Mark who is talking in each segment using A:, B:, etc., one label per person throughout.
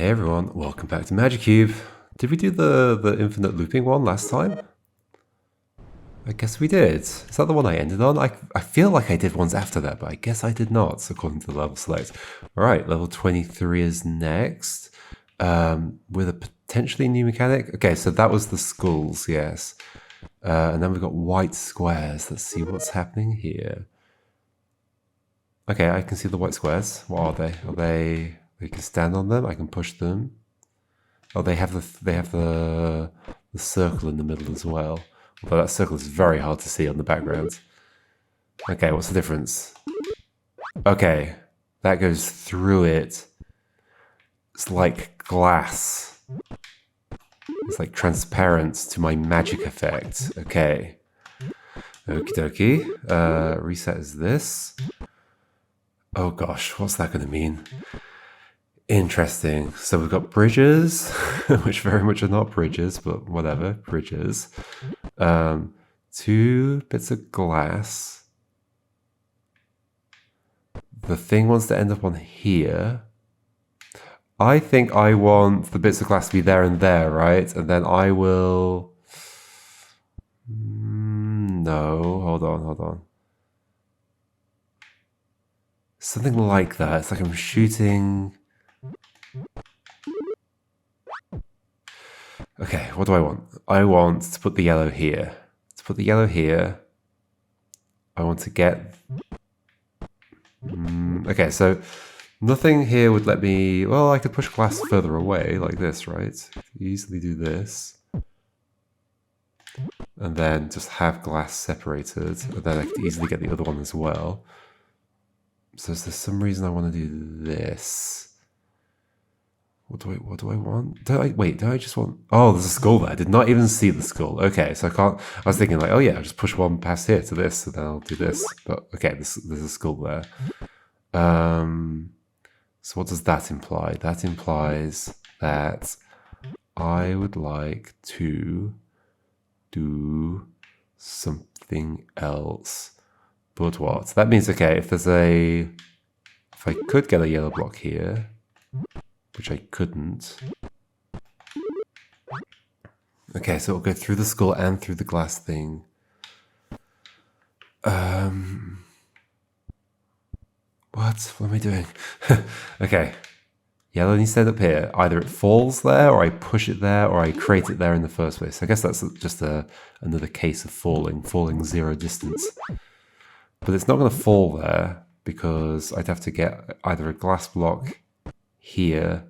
A: Hey everyone, welcome back to Magicube. Did we do the infinite looping one last time? I guess we did. Is that the one I ended on? I feel like I did ones after that, but I guess I did not, according to the level select. Alright, level 23 is next. With a potentially new mechanic. Okay, so that was the skulls, yes. And then we've got white squares. Let's see what's happening here. Okay, I can see the white squares. What are they? Are they... I can stand on them, I can push them. Oh, they have the circle in the middle as well. Although that circle is very hard to see on the background. Okay, what's the difference? Okay, that goes through it. It's like glass. It's like transparent to my magic effect. Okay. Okie dokie. Reset is this. Oh gosh, what's that going to mean? Interesting. So we've got bridges, which very much are not bridges, but whatever, bridges. 2 bits of glass. The thing wants to end up on here. I think I want the bits of glass to be there and there, right? And then I will... No, hold on. Something like that. It's like I'm shooting... Okay, what do I want? I want to put the yellow here. To put the yellow here, I want to get... Okay, so nothing here would let me... Well, I could push glass further away, like this, right? Easily do this. And then just have glass separated. And then I could easily get the other one as well. So is there some reason I want to do this? What do I want? Do I just want... Oh, there's a skull there. I did not even see the skull. Okay, so I can't... I was thinking like, oh yeah, I'll just push one past here to this, and then I'll do this. But okay, there's a skull there. So what does that imply? That implies that I would like to do something else. But what? That means, okay, if I could get a yellow block here... which I couldn't. Okay, so it'll go through the skull and through the glass thing. What am I doing? Okay, yellow needs to end up here. Either it falls there, or I push it there, or I create it there in the first place. I guess that's just another case of falling 0 distance. But it's not going to fall there, because I'd have to get either a glass block here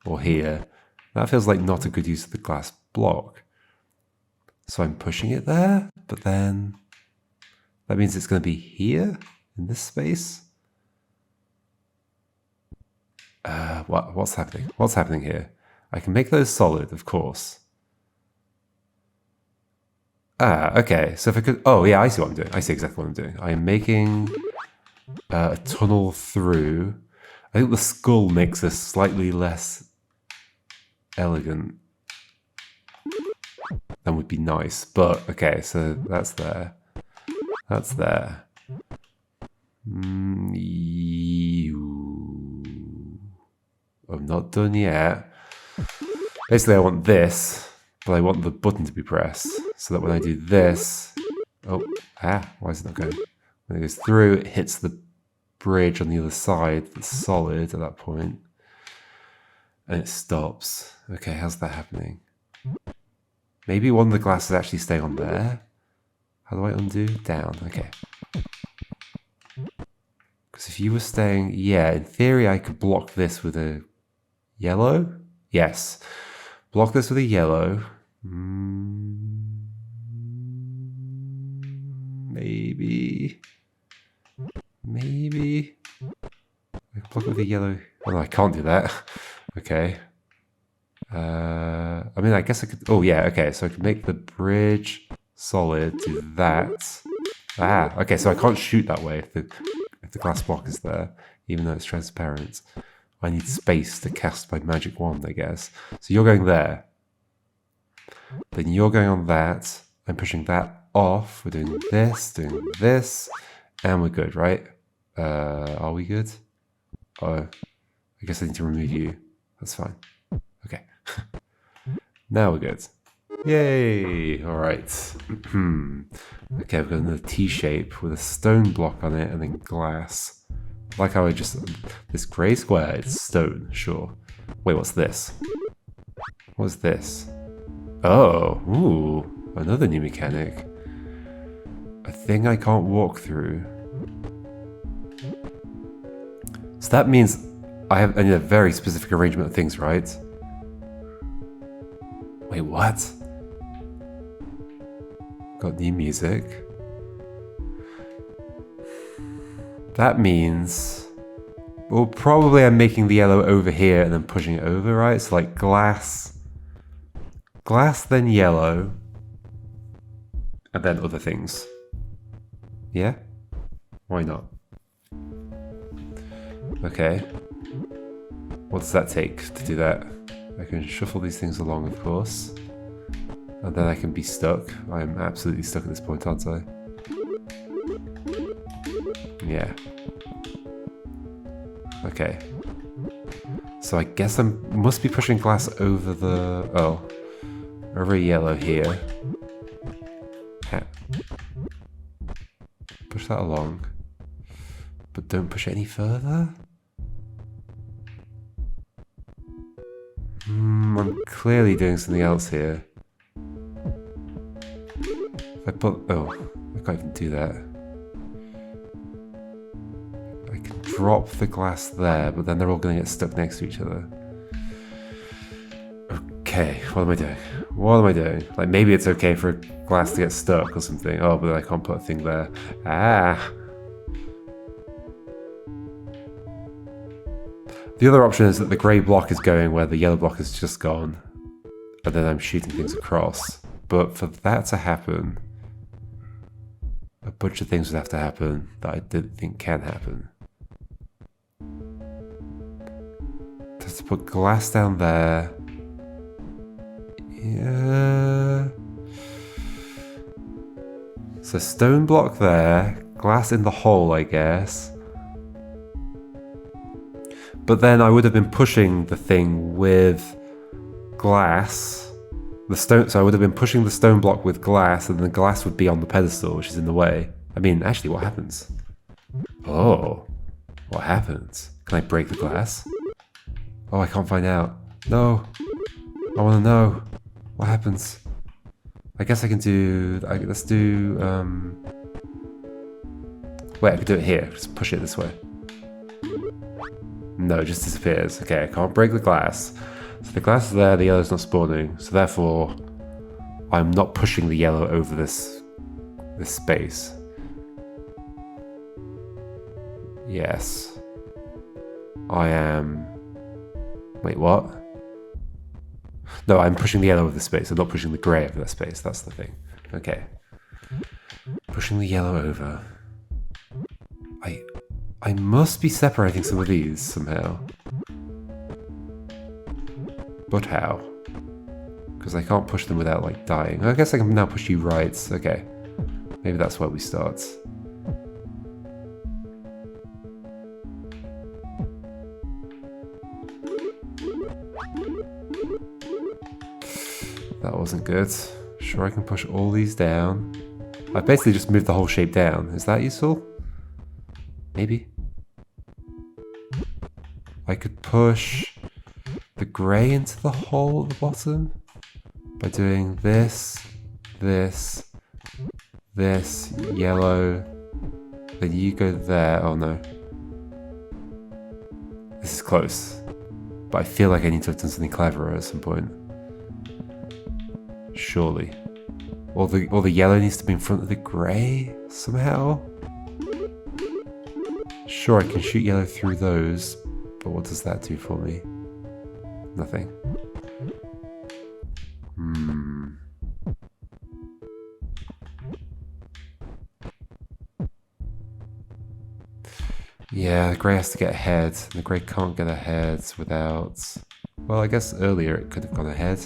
A: or here. That feels like not a good use of the glass block. So I'm pushing it there, but then that means it's going to be here in this space. What's happening? What's happening here? I can make those solid, of course. Okay. So if I could... Oh, yeah, I see what I'm doing. I see exactly what I'm doing. I am making a tunnel through... I think the skull makes this slightly less elegant than would be nice. But, okay, so that's there. That's there. I'm not done yet. Basically, I want this, but I want the button to be pressed. So that when I do this... Oh, why is it not going? When it goes through, it hits the bridge on the other side that's solid at that point, and it stops. Okay, how's that happening? Maybe one of the glasses actually stay on there. How do I undo? Down. Okay. Because if you were staying... Yeah, in theory I could block this with a yellow? Yes. Block this with a yellow. Maybe... I can block it with a yellow... Oh no, I can't do that. Okay. I mean, I guess I could... Oh yeah, okay, so I can make the bridge solid, do that. Okay, so I can't shoot that way if the glass block is there, even though it's transparent. I need space to cast my magic wand, I guess. So you're going there. Then you're going on that. I'm pushing that off. We're doing this, and we're good, right? Are we good? Oh, I guess I need to remove you. That's fine. Okay. Now we're good. Yay! Alright. Okay, we've got another T shape with a stone block on it and then glass. Like how I just... This grey square, it's stone, sure. Wait, what's this? What's this? Oh, ooh, another new mechanic. A thing I can't walk through. So that means I need a very specific arrangement of things, right? Wait, what? Got new music. That means... Well, probably I'm making the yellow over here and then pushing it over, right? So like glass... Glass, then yellow. And then other things. Yeah? Why not? Okay. What does that take to do that? I can shuffle these things along, of course. And then I can be stuck. I'm absolutely stuck at this point, aren't I? Yeah. Okay. So I guess I must be pushing glass over the... Oh. Over yellow here. Push that along. But don't push it any further? I'm clearly doing something else here. If I put... Oh, I can't even do that. I can drop the glass there, but then they're all going to get stuck next to each other. Okay, what am I doing? What am I doing? Like, maybe it's okay for glass to get stuck or something. Oh, but then I can't put a thing there. Ah! The other option is that the grey block is going where the yellow block has just gone. And then I'm shooting things across. But for that to happen, a bunch of things would have to happen that I didn't think can happen. Just to put glass down there. Yeah. So stone block there, glass in the hole, I guess. But then I would have been pushing the thing with glass. So I would have been pushing the stone block with glass, and the glass would be on the pedestal, which is in the way. I mean, actually, what happens? Oh, what happens? Can I break the glass? Oh, I can't find out. No, I want to know. What happens? I guess I can do... let's do... Wait, I can do it here. Just push it this way. No, it just disappears. Okay, I can't break the glass. So the glass is there, the yellow's not spawning. So therefore, I'm not pushing the yellow over this space. Yes. I am... Wait, what? No, I'm pushing the yellow over the space. I'm not pushing the grey over that space. That's the thing. Okay. Pushing the yellow over. I must be separating some of these somehow. But how? Because I can't push them without, like, dying. I guess I can now push you right. Okay. Maybe that's where we start. That wasn't good. Sure, I can push all these down. I've basically just moved the whole shape down. Is that useful? Maybe. I could push the grey into the hole at the bottom by doing this, this, this, yellow. Then you go there. Oh no. This is close. But I feel like I need to have done something cleverer at some point. Surely. Or the yellow needs to be in front of the grey somehow? Sure, I can shoot yellow through those, but what does that do for me? Nothing. Yeah, the grey has to get ahead, and the grey can't get ahead without... Well, I guess earlier it could have gone ahead.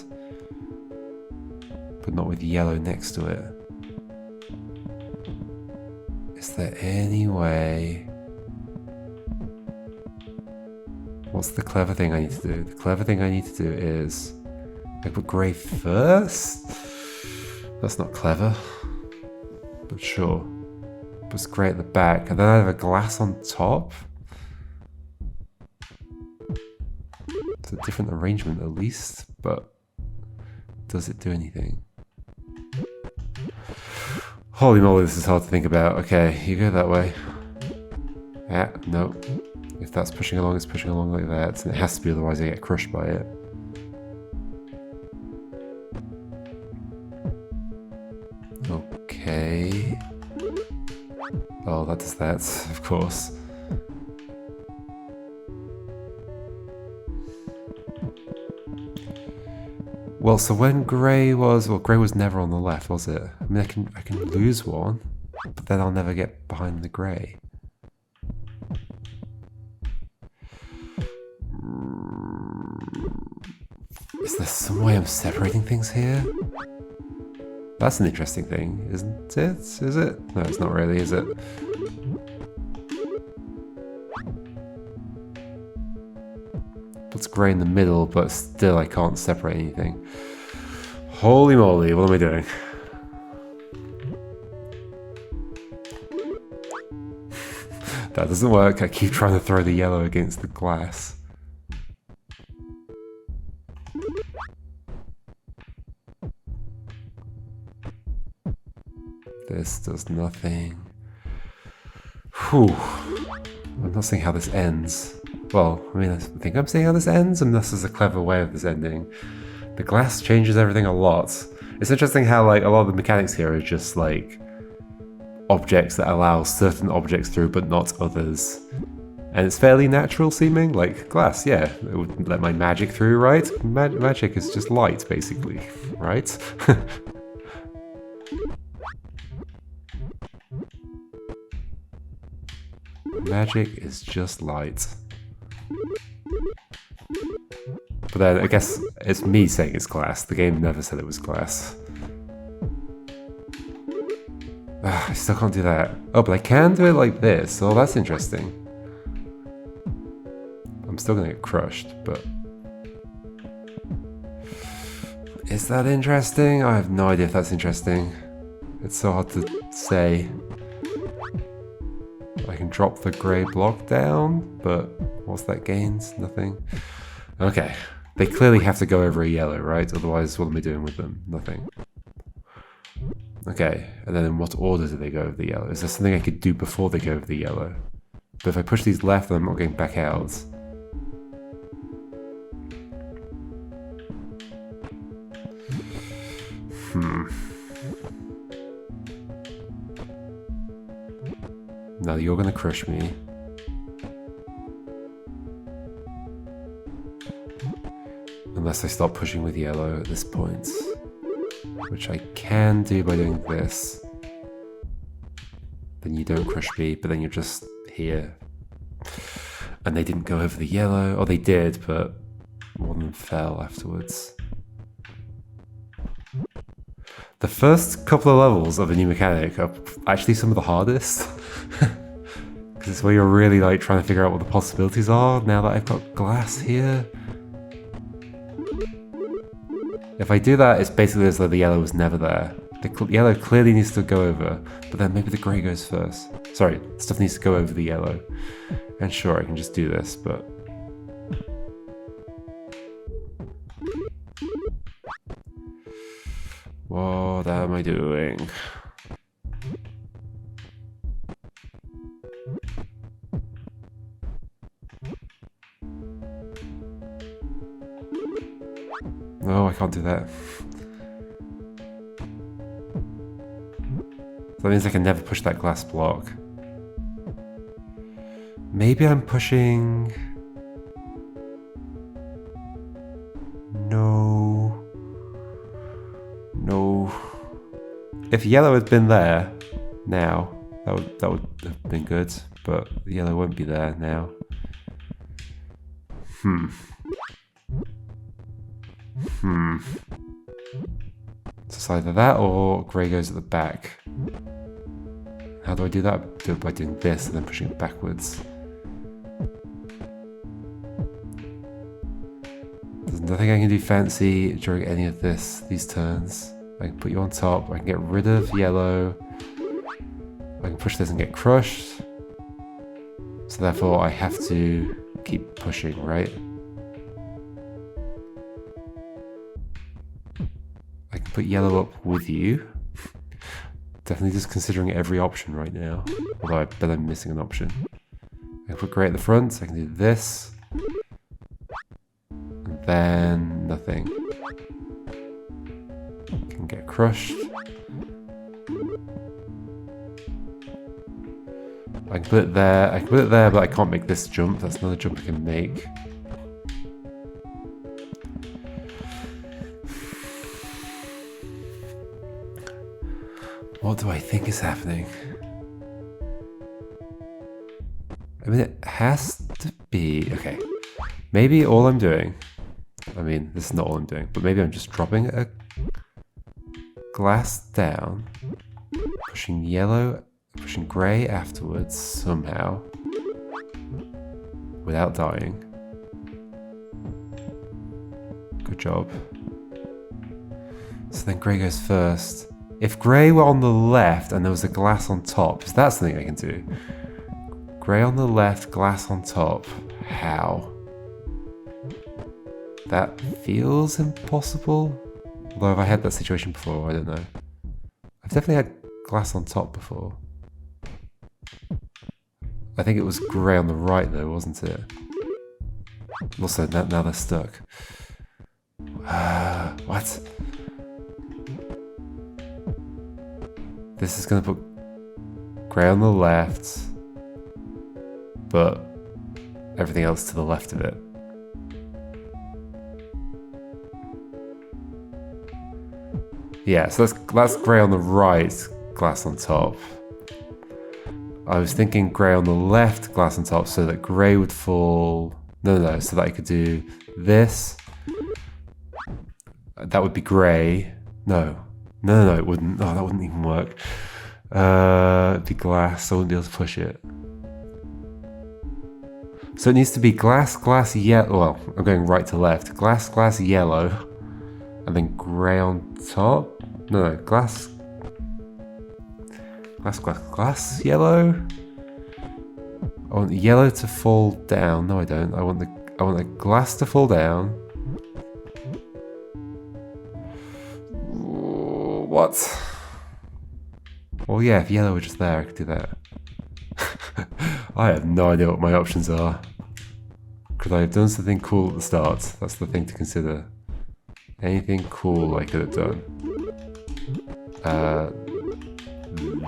A: But not with yellow next to it. Is there any way... What's the clever thing I need to do? The clever thing I need to do is I put grey first. That's not clever, but sure. Puts grey at the back, and then I have a glass on top. It's a different arrangement at least, but does it do anything? Holy moly, this is hard to think about. Okay, you go that way. Ah, no. If that's pushing along, it's pushing along like that, and it has to be, otherwise I get crushed by it. Okay. Oh, that does that, of course. Well, so when grey was... Well, grey was never on the left, was it? I mean, I can lose one, but then I'll never get behind the grey. Is there some way I'm separating things here? That's an interesting thing, isn't it? Is it? No, it's not really, is it? Puts grey in the middle, but still I can't separate anything. Holy moly, what am I doing? That doesn't work. I keep trying to throw the yellow against the glass. This does nothing. Whew. I'm not seeing how this ends. Well, I mean, I think I'm seeing how this ends, and this is a clever way of this ending. The glass changes everything a lot. It's interesting how, like, a lot of the mechanics here are just, like, objects that allow certain objects through, but not others. And it's fairly natural seeming, like glass, yeah, it would let my magic through, right? Magic is just light, basically, right? Magic is just light. But then, I guess it's me saying it's glass. The game never said it was glass. I still can't do that. Oh, but I can do it like this. Oh, that's interesting. I'm still gonna get crushed, but... Is that interesting? I have no idea if that's interesting. It's so hard to say. I can drop the grey block down, but what's that gains? Nothing. Okay. They clearly have to go over a yellow, right? Otherwise, what am I doing with them? Nothing. Okay, and then in what order do they go over the yellow? Is there something I could do before they go over the yellow? But if I push these left, then I'm not getting back out. Now you're gonna crush me. Unless I start pushing with yellow at this point. Which I can do by doing this. Then you don't crush me, but then you're just here. And they didn't go over the yellow. Oh, they did, but one of them fell afterwards. The first couple of levels of the new mechanic are actually some of the hardest. Because it's where you're really like trying to figure out what the possibilities are now that I've got glass here. If I do that, it's basically as though the yellow was never there. The yellow clearly needs to go over, but then maybe the grey goes first. Sorry, stuff needs to go over the yellow. And sure, I can just do this, but... What am I doing? No, I can't do that. That means I can never push that glass block. Maybe I'm pushing... No. No. If yellow had been there now, that would have been good, but the yellow won't be there now. So it's either that or grey goes at the back. How do I do that? Do it by doing this and then pushing it backwards. nothing I can do fancy during any of these turns. I can put you on top. I can get rid of yellow. I can push this and get crushed. So therefore I have to keep pushing, right? I can put yellow up with you. Definitely just considering every option right now. Although I bet I'm missing an option. I can put grey at the front. I can do this. And then nothing. I can get crushed. I can put it there. I can put it there, but I can't make this jump. That's another jump I can make. What do I think is happening? I mean, it has to be... Okay. Maybe all I'm doing... I mean, this is not all I'm doing, but maybe I'm just dropping a glass down, pushing yellow, pushing grey afterwards somehow, without dying. Good job. So then grey goes first. If grey were on the left and there was a glass on top, is that something I can do? Grey on the left, glass on top. How? That feels impossible. Although if I had that situation before, I don't know. I've definitely had glass on top before. I think it was grey on the right though, wasn't it? Also, now they're stuck. What? This is going to put grey on the left, but everything else to the left of it. Yeah, so that's grey on the right, glass on top. I was thinking grey on the left, glass on top, so that grey would fall... No, so that I could do this. That would be grey. No, it wouldn't. Oh, that wouldn't even work. It'd be glass, so I wouldn't be able to push it. So it needs to be glass, yellow. Well, I'm going right to left. Glass, yellow. And then grey on top? No, glass, yellow. I want the yellow to fall down. No, I don't. I want the glass to fall down. What? Well, yeah, if yellow were just there, I could do that. I have no idea what my options are. Could I have done something cool at the start? That's the thing to consider. Anything cool I could have done.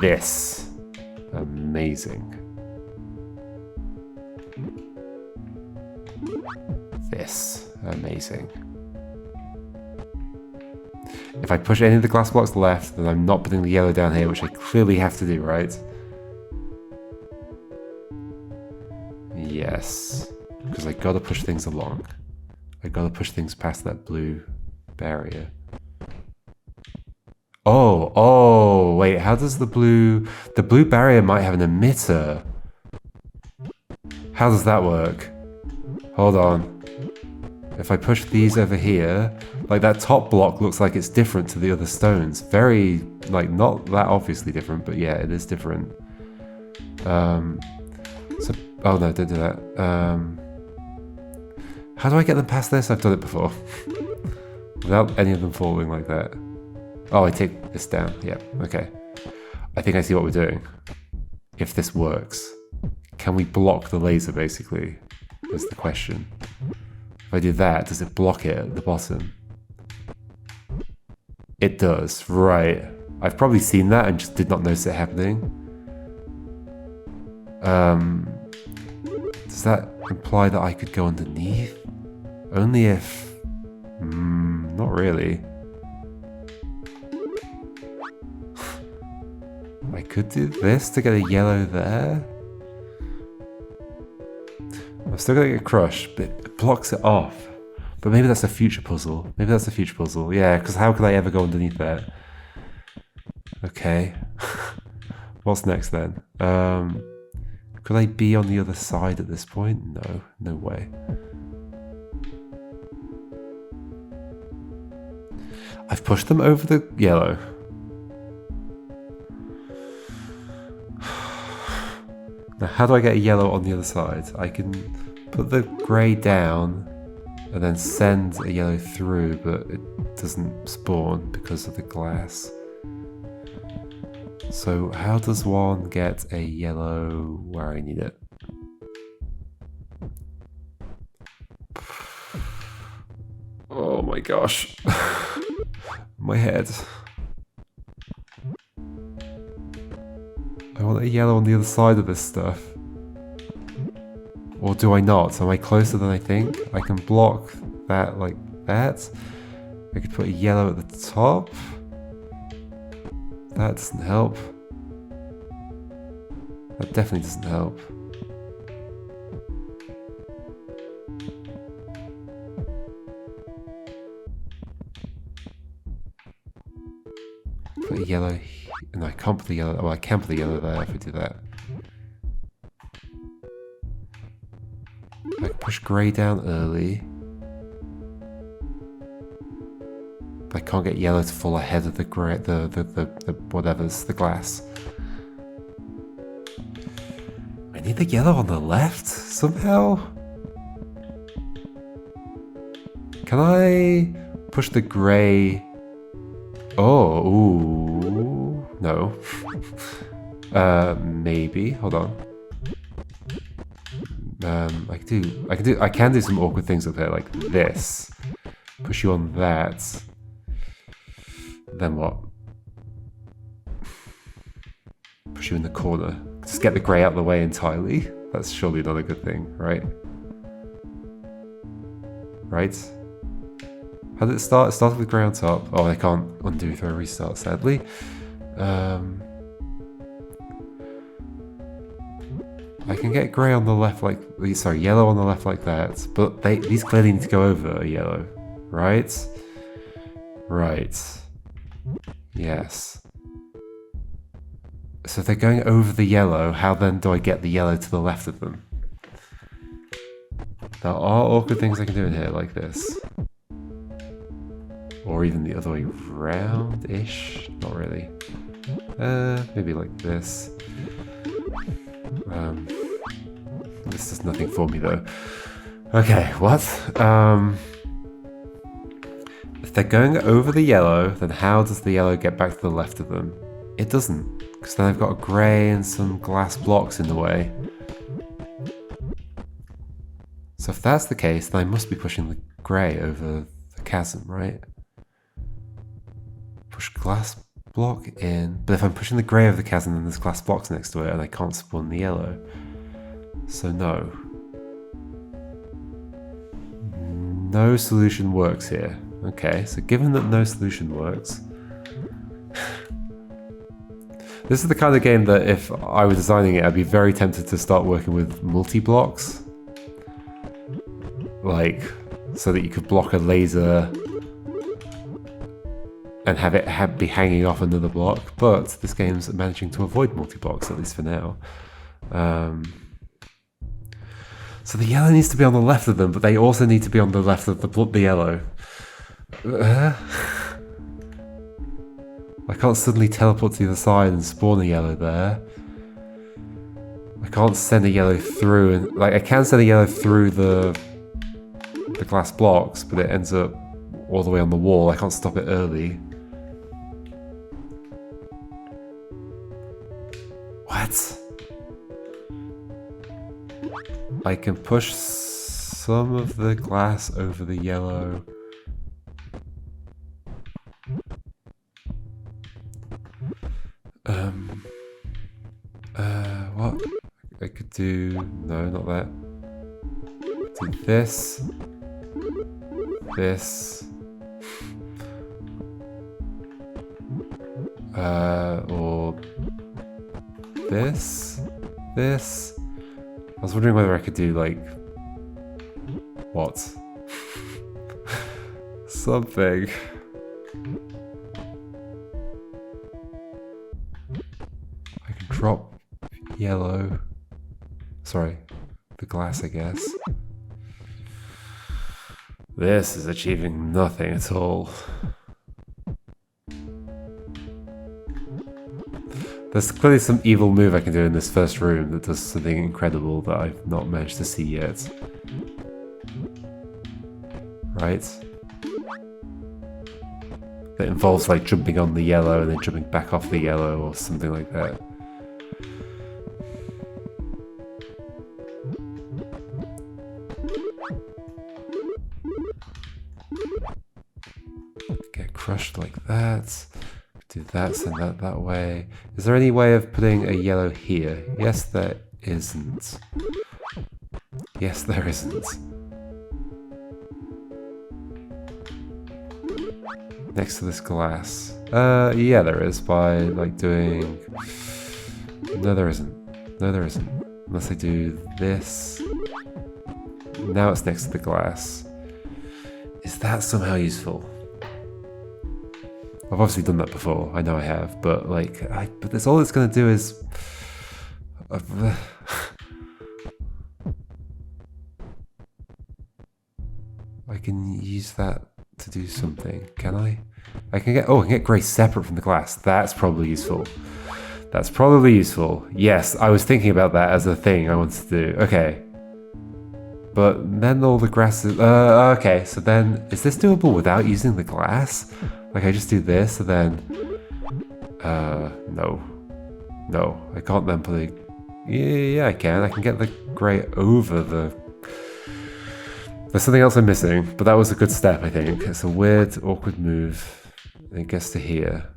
A: This. Amazing. This. Amazing. If I push any of the glass blocks left, then I'm not putting the yellow down here, which I clearly have to do, right? Yes. Because I gotta push things along. I gotta push things past that blue barrier. Oh, wait, how does the blue barrier might have an emitter. How does that work? Hold on. If I push these over here, like that top block looks like it's different to the other stones. Very, like, not that obviously different, but yeah, it is different. So, oh no, don't do that. How do I get them past this? I've done it before. Without any of them falling like that. Oh, I take this down. Yeah, okay. I think I see what we're doing. If this works. Can we block the laser, basically? That's the question. If I do that, does it block it at the bottom? It does, right. I've probably seen that and just did not notice it happening. Does that imply that I could go underneath? Only if... not really. I could do this to get a yellow there. I'm still gonna get crushed, but it blocks it off. But maybe that's a future puzzle. Maybe that's a future puzzle. Yeah, because how could I ever go underneath that? Okay. What's next then? Could I be on the other side at this point? No, no way. I've pushed them over the yellow. Now, how do I get a yellow on the other side? I can put the grey down and then send a yellow through, but it doesn't spawn because of the glass. So how does one get a yellow where I need it? Oh my gosh. My head. I want a yellow on the other side of this stuff. Or do I not? Am I closer than I think? I can block that like that. I could put a yellow at the top. That doesn't help. That definitely doesn't help. Put a yellow. No, I can't put the yellow. Well, I can put the yellow there if I do that. I can push grey down early. But I can't get yellow to fall ahead of the grey, the whatever's, the glass. I need the yellow on the left somehow. Can I push the grey? Oh, ooh, no. Maybe. Hold on. I can do some awkward things with it, like this. Push you on that. Then what? Push you in the corner. Just get the grey out of the way entirely. That's surely not a good thing, right? Right? How did it start? It started with grey on top. Oh, I can't undo through a restart, sadly. I can get grey on the left like... Sorry, yellow on the left like that. But these clearly need to go over a yellow. Right? Right. Yes. So if they're going over the yellow, how then do I get the yellow to the left of them? There are awkward things I can do in here, like this. Or even the other way round-ish. Not really. Maybe like this. This does nothing for me though. Okay, what? If they're going over the yellow, then how does the yellow get back to the left of them? It doesn't, because then I've got a grey and some glass blocks in the way. So if that's the case, then I must be pushing the grey over the chasm, right? Push glass block in, but if I'm pushing the grey over the chasm, then there's glass blocks next to it and I can't spawn the yellow. So no. No solution works here. Okay, so given that no solution works, this is the kind of game that if I were designing it, I'd be very tempted to start working with multi-blocks. Like, so that you could block a laser and have it be hanging off another block, but this game's managing to avoid multi-blocks, at least for now. So the yellow needs to be on the left of them, but they also need to be on the left of the yellow. I can't suddenly teleport to the other side and spawn a yellow there. I can't send a yellow through, and like I can send a yellow through the glass blocks, but it ends up all the way on the wall. I can't stop it early. What? I can push some of the glass over the yellow. What? I could do... No, not that. Do this. This. Or... This. This. I was wondering whether I could do, like... What? Something. I can drop yellow. Sorry, the glass, I guess. This is achieving nothing at all. There's clearly some evil move I can do in this first room that does something incredible that I've not managed to see yet. Right? That involves like jumping on the yellow and then jumping back off the yellow or something like that. Get crushed like that. Do that, send that way. Is there any way of putting a yellow here? Yes, there isn't. Yes, there isn't. Next to this glass. Yeah, there is, by like doing... No, there isn't. No, there isn't. Unless I do this. Now it's next to the glass. Is that somehow useful? I've obviously done that before, I know I have, but like, but that's all it's gonna do is... I can use that to do something, can I? I can get grey separate from the glass. That's probably useful. That's probably useful. Yes, I was thinking about that as a thing I wanted to do. Okay. But then all the grass is... okay, so then... Is this doable without using the glass? Like, I just do this, and then... no. No, I can't then put a... Yeah, I can. I can get the grey over the... There's something else I'm missing, but that was a good step, I think. It's a weird, awkward move. And it gets to here.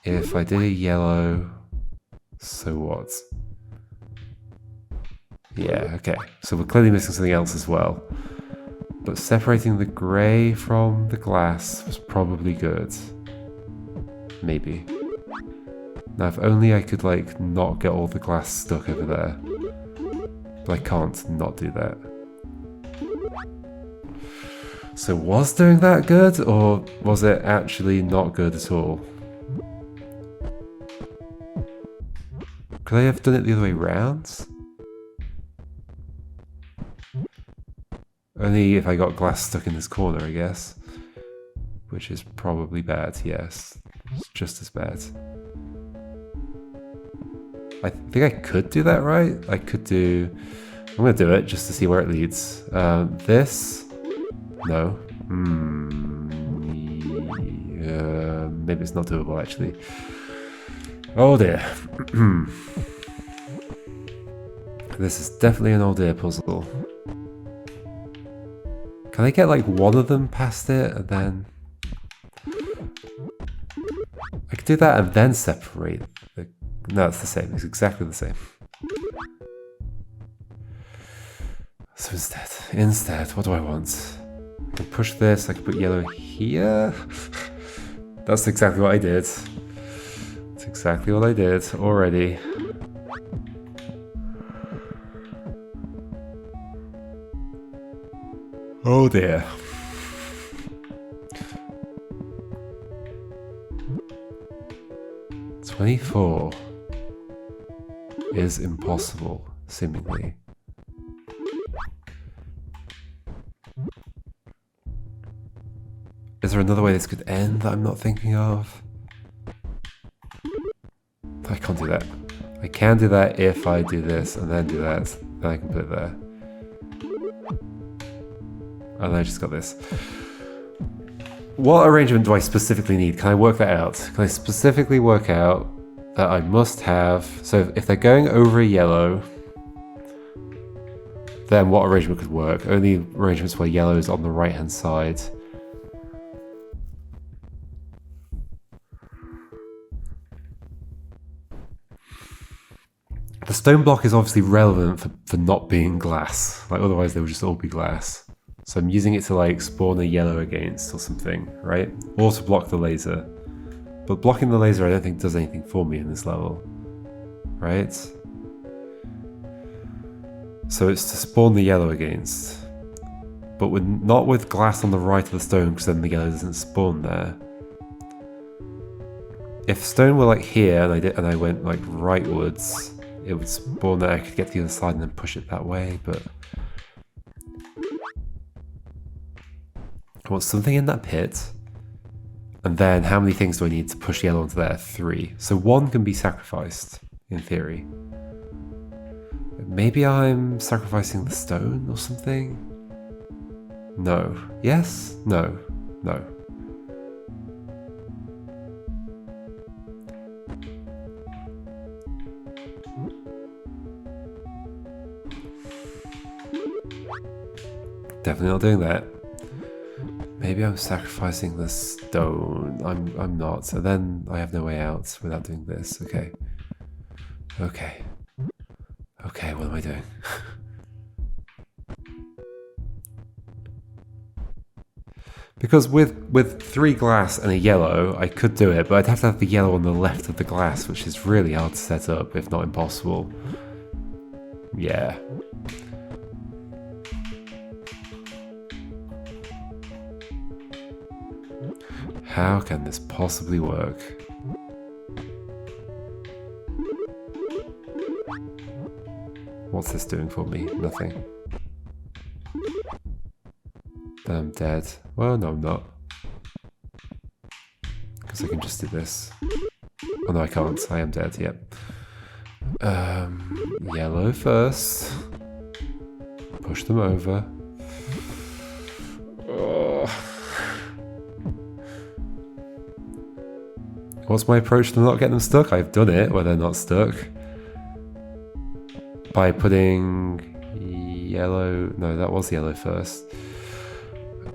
A: If I did a yellow... So what? Yeah, okay. So we're clearly missing something else as well. But separating the grey from the glass was probably good. Maybe. Now if only I could like not get all the glass stuck over there. But I can't not do that. So was doing that good, or was it actually not good at all? Could I have done it the other way round? Only if I got glass stuck in this corner, I guess. Which is probably bad, yes. It's just as bad. I think I could do that right. I could do... I'm going to do it just to see where it leads. This? No. Maybe it's not doable, actually. Oh dear. This is definitely an oh dear puzzle. Can I get like one of them past it and then... I could do that and then separate the... No, it's the same. It's exactly the same. So instead, what do I want? I can push this, I can put yellow here. That's exactly what I did. That's exactly what I did already. Oh dear. "24 is impossible, seemingly. Is there another way this could end that I'm not thinking of? I can't do that. I can do that if I do this and then do that. Then I can put it there. And then I just got this. What arrangement do I specifically need? Can I work that out? Can I specifically work out that I must have... So if they're going over a yellow, then what arrangement could work? Only arrangements where yellow is on the right-hand side. The stone block is obviously relevant for not being glass. Like otherwise they would just all be glass. So I'm using it to like spawn a yellow against or something, right? Or to block the laser. But blocking the laser I don't think does anything for me in this level. Right? So it's to spawn the yellow against. But not with glass on the right of the stone, because then the yellow doesn't spawn there. If stone were like here and I went like rightwards, it would spawn there. I could get to the other side and then push it that way, but I want something in that pit, And then how many things do I need to push yellow onto there? 3. So 1 can be sacrificed, in theory. Maybe I'm sacrificing the stone or something? No. Yes? No. No. Definitely not doing that. Maybe I'm sacrificing the stone. I'm not. So then I have no way out without doing this. Okay. Okay. Okay, what am I doing? Because with 3 glass and a yellow, I could do it, but I'd have to have the yellow on the left of the glass, which is really hard to set up, if not impossible. Yeah. How can this possibly work? What's this doing for me? Nothing. Then I'm dead. Well, no, I'm not. Because I can just do this. Oh no, I can't. I am dead, yep. Yellow first. Push them over. Oh. What's my approach to not getting them stuck? I've done it where they're not stuck. By putting yellow... No, that was yellow first.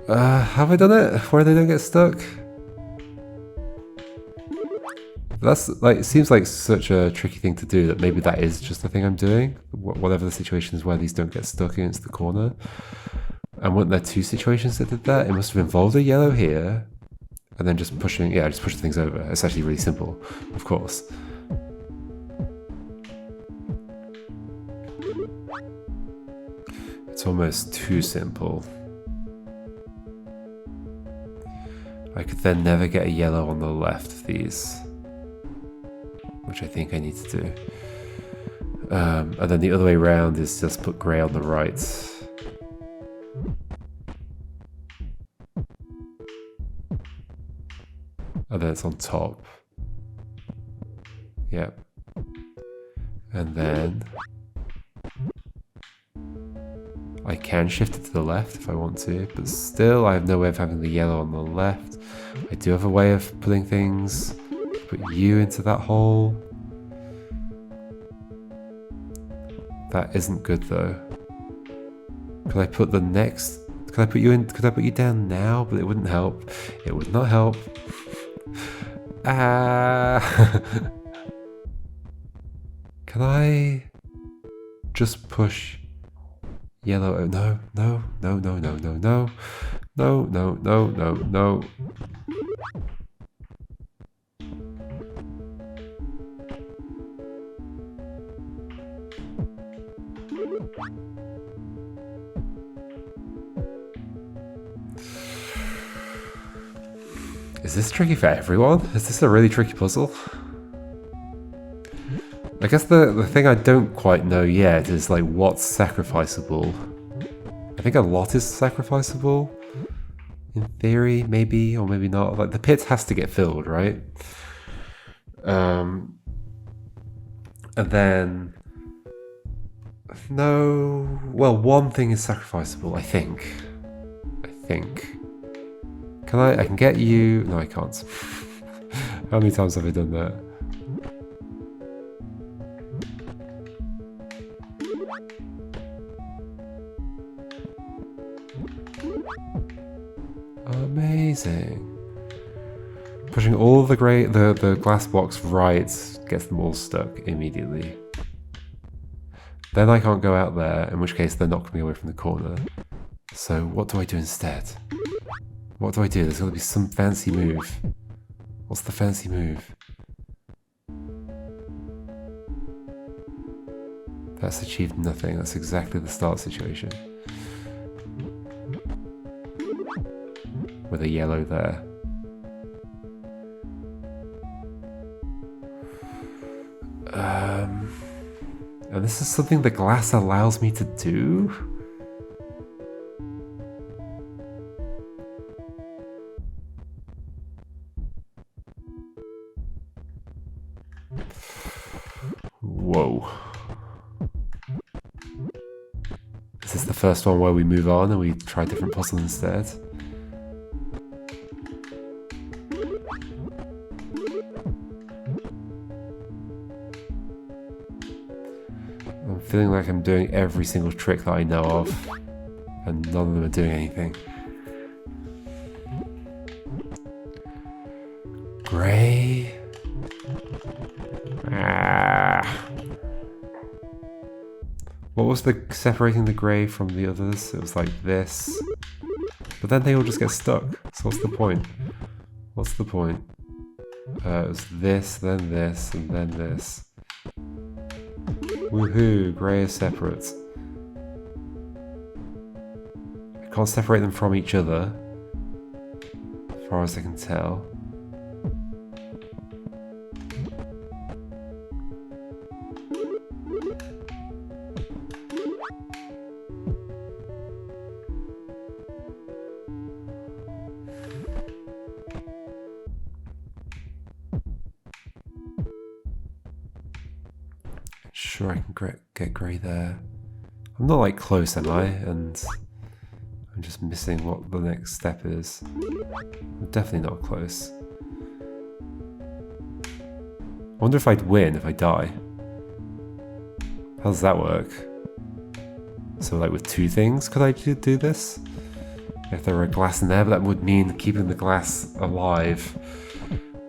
A: Have I done it where they don't get stuck? That's like, it seems like such a tricky thing to do that maybe that is just the thing I'm doing. Whatever the situation is where these don't get stuck against the corner. And weren't there 2 situations that did that? It must have involved a yellow here. And then just pushing, yeah, just pushing things over. It's actually really simple, of course. It's almost too simple. I could then never get a yellow on the left of these, which I think I need to do. And then the other way around is just put grey on the right. And then it's on top. Yep. And then I can shift it to the left if I want to, but still I have no way of having the yellow on the left. I do have a way of putting things, put you into that hole. That isn't good though. Could I put the next, could I put you in, could I put you down now? But it wouldn't help. It would not help. Can I just push yellow? Oh, no, no, no, no, no, no, no, no, no, no, no, no. Is this tricky for everyone? Is this a really tricky puzzle? I guess the thing I don't quite know yet is like what's sacrificable. I think a lot is sacrificable. In theory, maybe, or maybe not. Like the pit has to get filled, right? And then... No... Well, one thing is sacrificable, I think. Can I can get you... No, I can't. How many times have I done that? Amazing. Pushing all the the glass blocks right gets them all stuck immediately. Then I can't go out there, in which case they're knocking me away from the corner. So what do I do instead? What do I do? There's got to be some fancy move. What's the fancy move? That's achieved nothing. That's exactly the start situation. With a yellow there. And this is something the glass allows me to do? Whoa. Is this the first one where we move on and we try different puzzles instead? I'm feeling like I'm doing every single trick that I know of, and none of them are doing anything. Grey. What was the separating the grey from the others? It was like this. But then they all just get stuck. So what's the point? What's the point? It was this, then this, and then this. Woohoo, grey is separate. I can't separate them from each other, as far as I can tell. Sure, I can get grey there. I'm not like close, am I? And I'm just missing what the next step is. I'm definitely not close. I wonder if I'd win if I die. How does that work? So like with two things, could I do this? If there were a glass in there, but that would mean keeping the glass alive.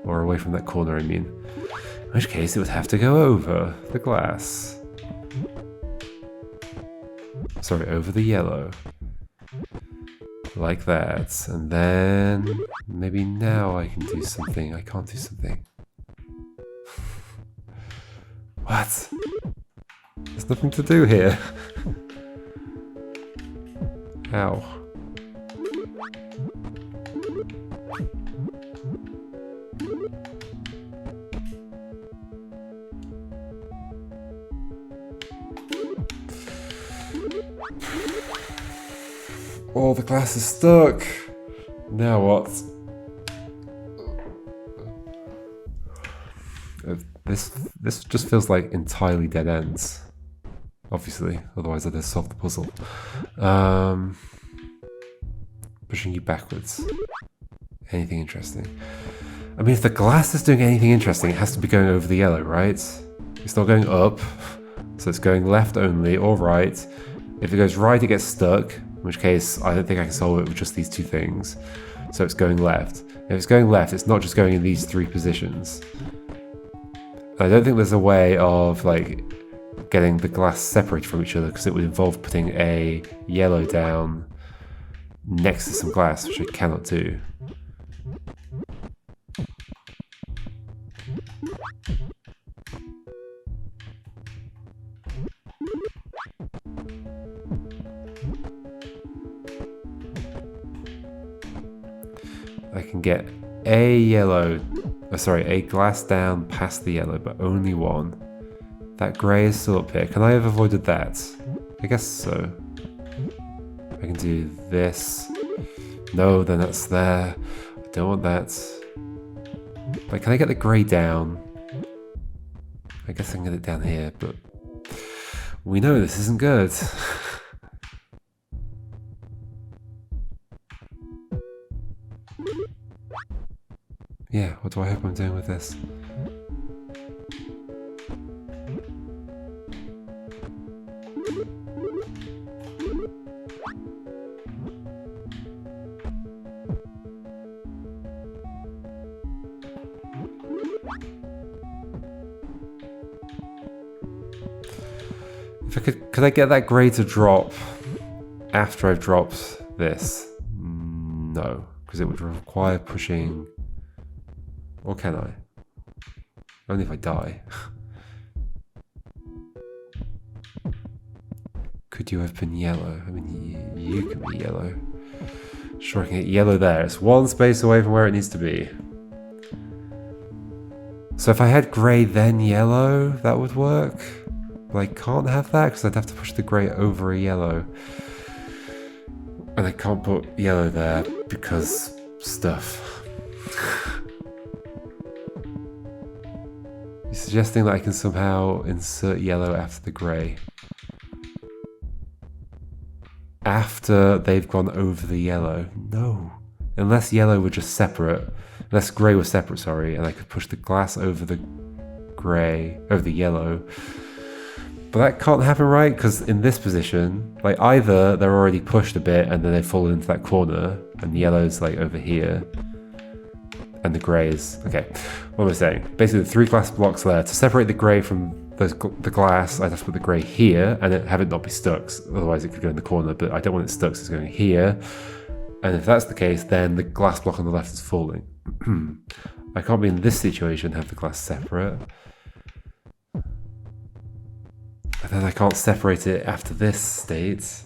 A: Or away from that corner, I mean. In which case it would have to go over the glass. Sorry, over the yellow. Like that. And then maybe now I can do something. I can't do something. What? There's nothing to do here. Ow. Oh, the glass is stuck. Now what? This just feels like entirely dead ends. Obviously, otherwise I'd have solved the puzzle. Pushing you backwards. Anything interesting? I mean, if the glass is doing anything interesting, it has to be going over the yellow, right? It's not going up, so it's going left only, or right. If it goes right, it gets stuck. In which case, I don't think I can solve it with just these two things. So it's going left. If it's going left, it's not just going in these three positions. I don't think there's a way of like getting the glass separated from each other, because it would involve putting a yellow down next to some glass, which I cannot do. I can get a glass down past the yellow, but only one. That grey is still up here. Can I have avoided that? I guess so. I can do this. No, then that's there. I don't want that. Like, can I get the grey down? I guess I can get it down here, but we know this isn't good. Yeah, what do I hope I'm doing with this? If I could I get that grey to drop after I've dropped this? No, because it would require pushing. Or can I? Only if I die. Could you have been yellow? I mean, you can be yellow. Sure, I can get yellow there. It's one space away from where it needs to be. So if I had grey then yellow, that would work. But I can't have that because I'd have to push the grey over a yellow. And I can't put yellow there because stuff. You're suggesting that I can somehow insert yellow after the grey. After they've gone over the yellow. No. Unless yellow were just separate. Unless grey was separate, sorry, and I could push the glass over the grey, over the yellow. But that can't happen, right? Because in this position, like either they're already pushed a bit and then they fall into that corner, and the yellow's like over here, and the grey is... Okay, what am I saying? Basically, the 3 glass blocks there. To separate the grey from the glass, I'd have to put the grey here and then have it not be stuck. Otherwise, it could go in the corner, but I don't want it stuck, so it's going here. And if that's the case, then the glass block on the left is falling. I can't be in this situation, have the glass separate. And then I can't separate it after this state.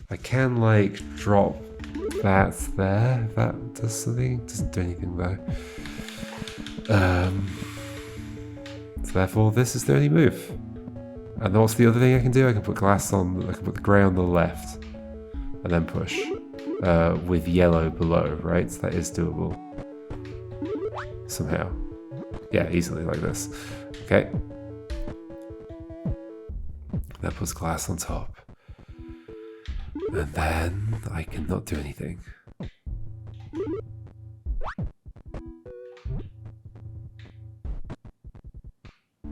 A: I can, like, drop that there, if that does something. It doesn't do anything, though. So therefore, this is the only move. And then what's the other thing I can do? I can put glass on, I can put the grey on the left, and then push. With yellow below, right? So that is doable. Somehow. Yeah, easily like this. Okay. That puts glass on top. And then I cannot do anything.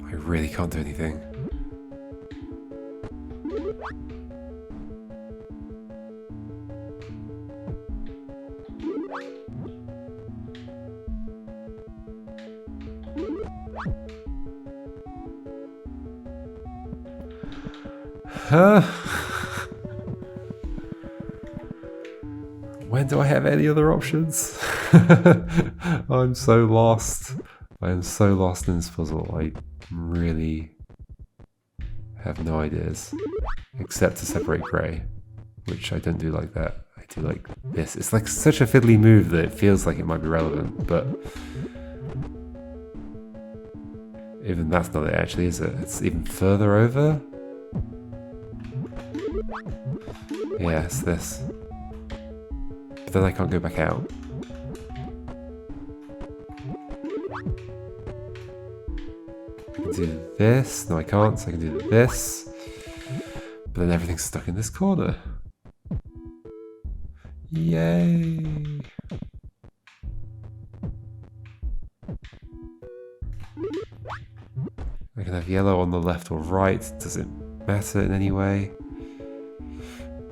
A: I really can't do anything. When do I have any other options? I'm so lost. I am so lost in this puzzle. I really have no ideas. Except to separate grey, which I don't do like that. I do like this. It's like such a fiddly move that it feels like it might be relevant, but even that's not it actually, is it? It's even further over? Yeah, it's this. But then I can't go back out. I can do this. No, I can't. So I can do this. But then everything's stuck in this corner. Yay! I can have yellow on the left or right. Does it matter in any way?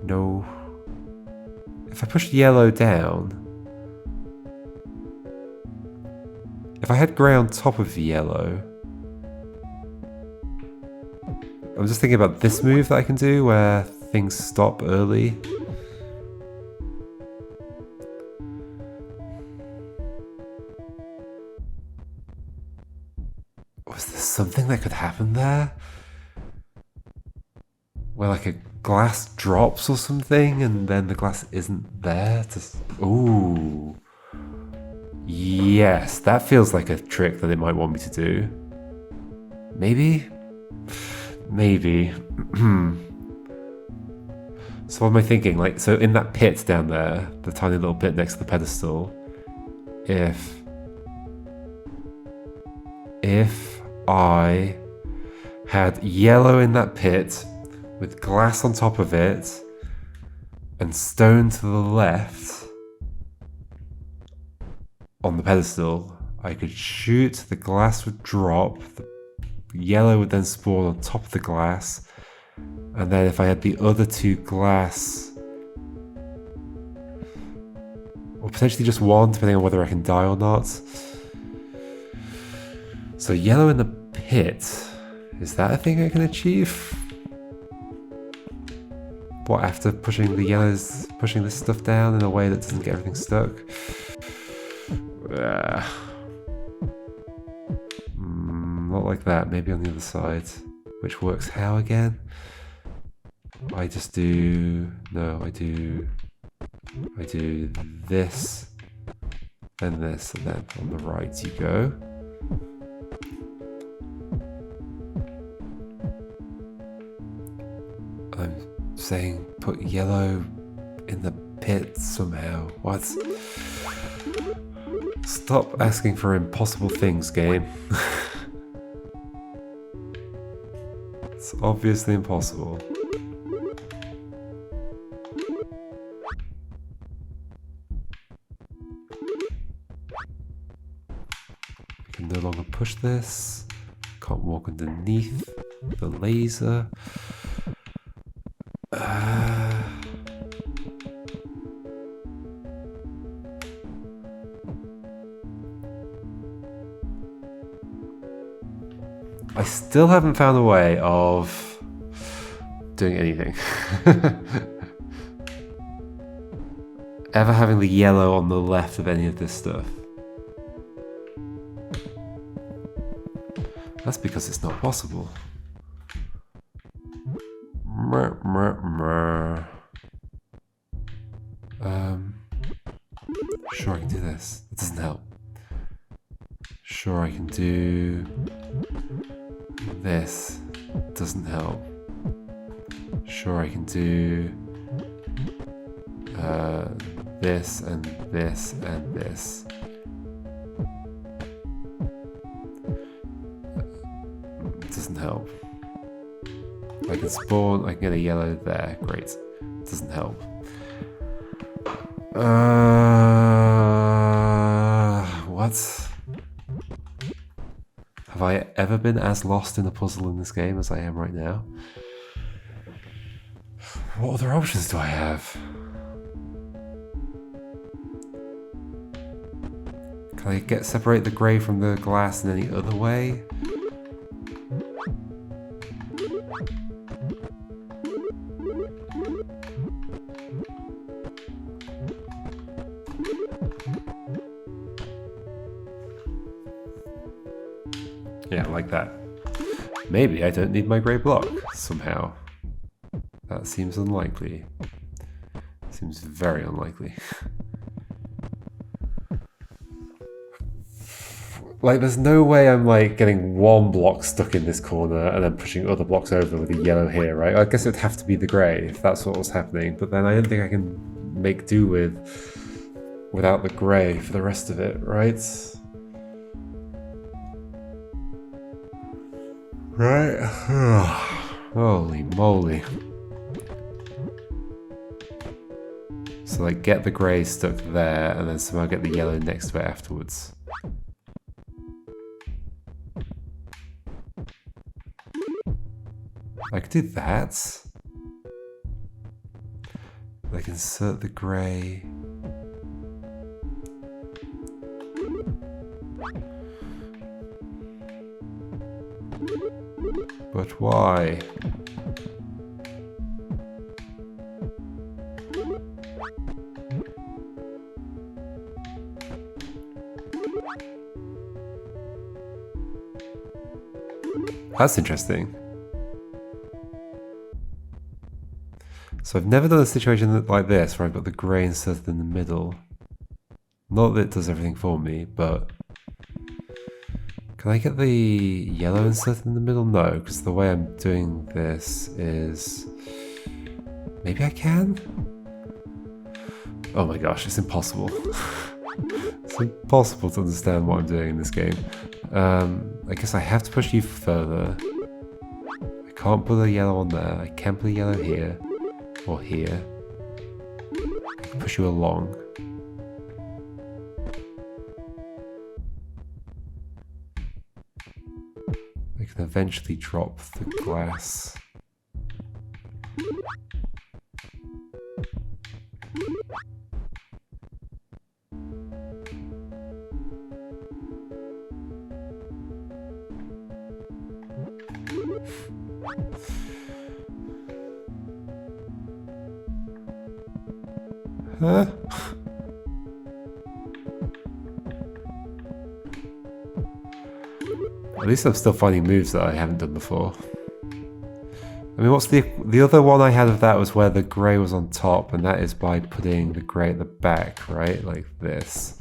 A: No. If I push yellow down... If I had grey on top of yellow... I'm just thinking about this move that I can do where things stop early. Was there something that could happen there? Where like a glass drops or something and then the glass isn't there? Ooh. Yes, that feels like a trick that it might want me to do. Maybe? Maybe. So what am I thinking? Like, so in that pit down there, the tiny little bit next to the pedestal, if I had yellow in that pit with glass on top of it and stone to the left on the pedestal, I could shoot, the glass would drop, the yellow would then spawn on top of the glass, and then if I had the other 2 glass, or potentially just 1 depending on whether I can die or not. So yellow in the pit, is that a thing I can achieve? What, after pushing the yellows, pushing this stuff down in a way that doesn't get everything stuck? Not like that, maybe on the other side. Which works how again? I just do... No, I do this, then this, and then on the right you go. I'm saying put yellow in the pit somehow. What? Stop asking for impossible things, game. obviously impossible. I can no longer push this. Can't walk underneath the laser. I still haven't found a way of doing anything. Ever having the yellow on the left of any of this stuff. That's because it's not possible. Sure, I can do this. It doesn't help. Sure, I can do this. Doesn't help. Sure, I can do this and this and this. Doesn't help. I can spawn, I can get a yellow there. Great. Doesn't help. What? Have I ever been as lost in a puzzle in this game as I am right now? What other options do I have? Can I separate the grey from the glass in any other way? Yeah, like that. Maybe I don't need my grey block, somehow. That seems unlikely. Seems very unlikely. Like, there's no way I'm, like, getting one block stuck in this corner and then pushing other blocks over with a yellow here, right? I guess it would have to be the grey if that's what was happening, but then I don't think I can make do without the grey for the rest of it, right? Right? Holy moly. So, like, get the grey stuck there and then somehow get the yellow next to it afterwards. I could do that. Like, insert the grey. But why? That's interesting. So I've never done a situation like this where I've got the grey inserted in the middle. Not that it does everything for me, but... Can I get the yellow inserted in the middle? No, because the way I'm doing this is... Maybe I can? Oh my gosh, it's impossible. It's impossible to understand what I'm doing in this game. I guess I have to push you further. I can't put a yellow on there. I can put a yellow here. Or here. I can push you along. I can eventually drop the glass. Huh? At least I'm still finding moves that I haven't done before. I mean, what's the other one I had of that was where the grey was on top, and that is by putting the grey at the back, right? Like this.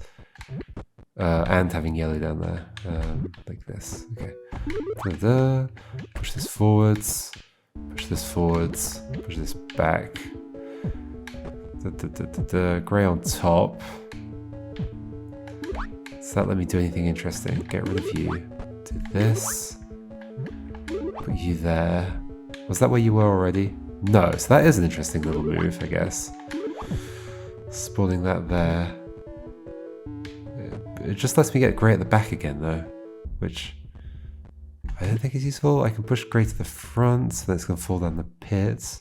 A: And having yellow down there. Like this. Okay. Da-da. Push this forwards. Push this forwards. Push this back. The grey on top. Does that let me do anything interesting? Get rid of you. Do this. Put you there. Was that where you were already? No, so that is an interesting little move, I guess. Spawning that there. It just lets me get Grey at the back again though, which I don't think is useful. I can push Grey to the front, so then it's going to fall down the pit.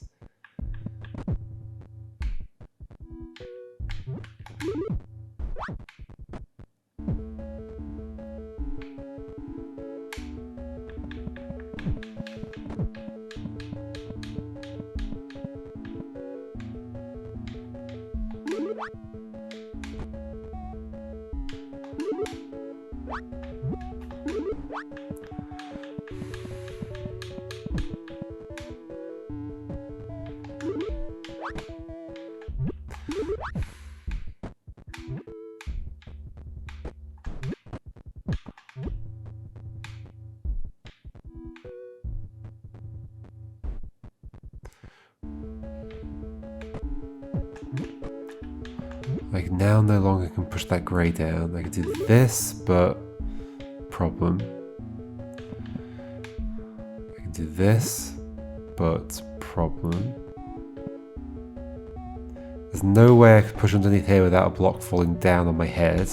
A: Like now no longer can push that Grey down. I can do this, but problem. I can do this, but problem. There's no way I could push underneath here without a block falling down on my head.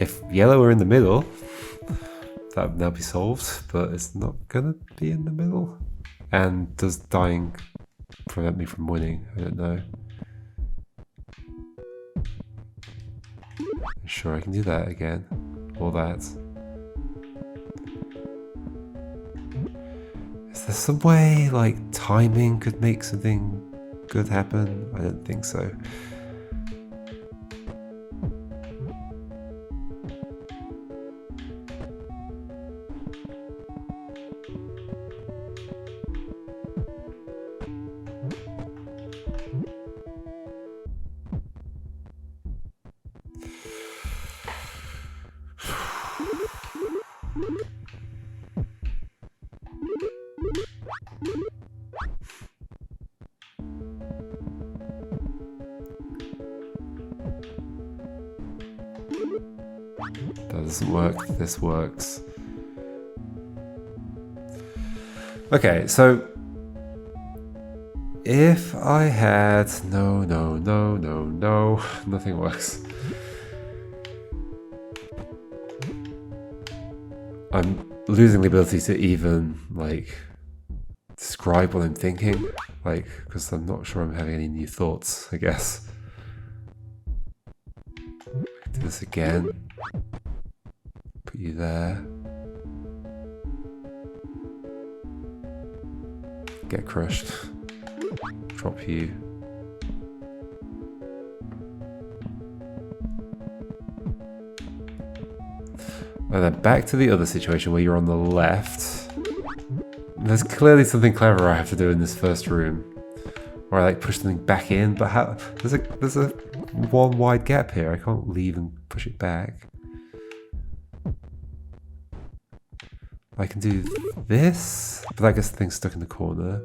A: If yellow were in the middle, that would now be solved, but it's not gonna be in the middle. And does dying prevent me from winning? I don't know. Sure, I can do that again. Or that. Is there some way, like, timing could make something good happen? I don't think so. That doesn't work, this works. Okay, so if I had... No, nothing works. I'm losing the ability to even, like, describe what I'm thinking, like, because I'm not sure I'm having any new thoughts, I guess. Do this again. Put you there. Get crushed. Drop you. And then back to the other situation where you're on the left. There's clearly something clever I have to do in this first room. Or I like push something back in, but how, there's a one wide gap here. I can't leave and push it back. I can do this, but that gets things stuck in the corner.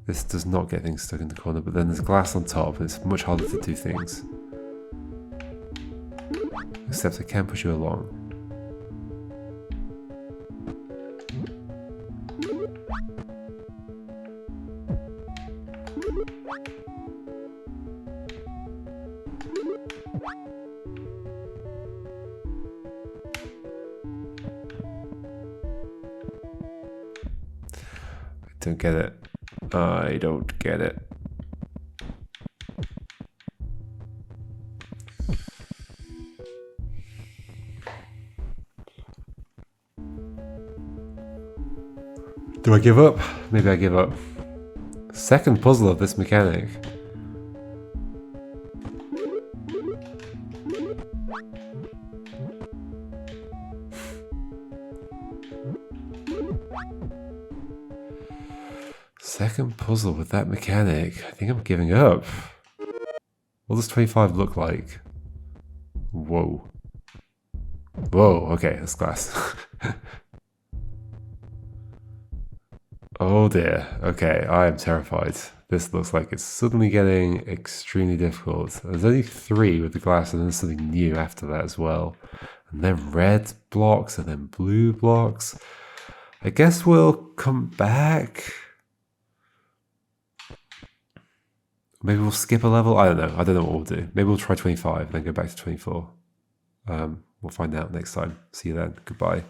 A: This does not get things stuck in the corner, but then there's glass on top, and it's much harder to do things. Except I can push you along. I don't get it. I don't get it. Do I give up? Maybe I give up. Second puzzle of this mechanic. Second puzzle with that mechanic. I think I'm giving up. What does 25 look like? Whoa. Whoa, okay, that's glass. Oh dear. Okay, I am terrified. This looks like it's suddenly getting extremely difficult. There's only 3 with the glass, and then there's something new after that as well. And then red blocks, and then blue blocks. I guess we'll come back. Maybe we'll skip a level. I don't know. I don't know what we'll do. Maybe we'll try 25, then go back to 24. We'll find out next time. See you then. Goodbye.